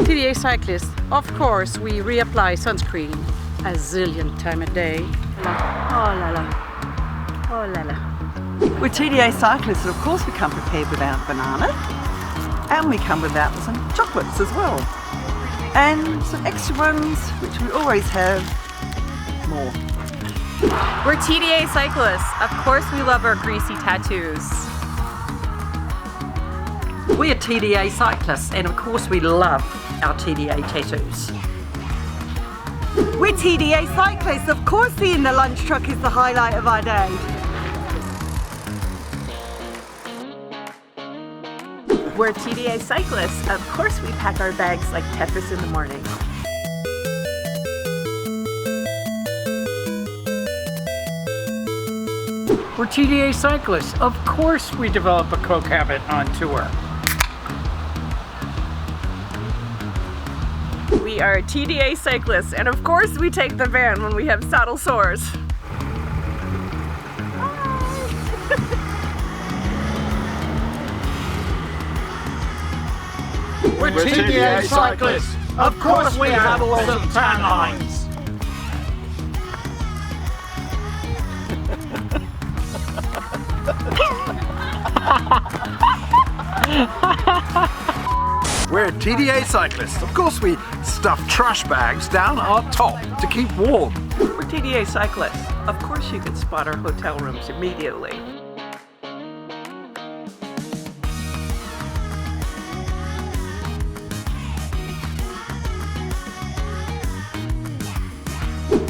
TDA Cyclists, of course, we reapply sunscreen a zillion time a day. Oh la la. Oh la la. We're TDA Cyclists, and of course we come prepared with our banana, and we come without some chocolates as well, and some extra ones which we always have more. We're TDA Cyclists. Of course we love our greasy tattoos. We are TDA Cyclists, and of course we love our TDA tattoos. We're TDA Cyclists. Of course seeing the lunch truck is the highlight of our day. We're TDA Cyclists. Of course we pack our bags like Peppers in the morning. We're TDA Cyclists. Of course we develop a Coke habit on tour. We are TDA Cyclists, and of course we take the van when we have saddle sores. We're TDA Cyclists. Of course we have awesome tan lines. We're TDA Cyclists. Of course we stuff trash bags down our top to keep warm. We're TDA Cyclists. Of course you can spot our hotel rooms immediately.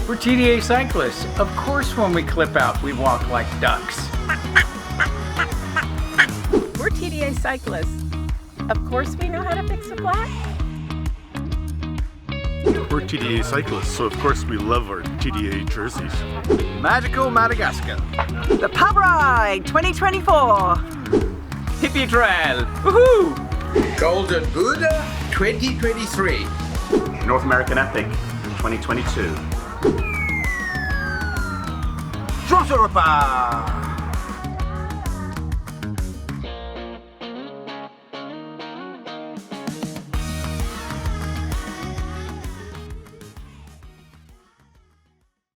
We're TDA Cyclists. Of course when we clip out, we walk like ducks. We're TDA Cyclists. Of course we know how to fix a flat. We're TDA Cyclists, so of course we love our TDA jerseys. Magical Madagascar. The Pub Ride 2024. Hippie Trail. Woohoo! Golden Buddha 2023. North American Epic 2022. Trotterapa.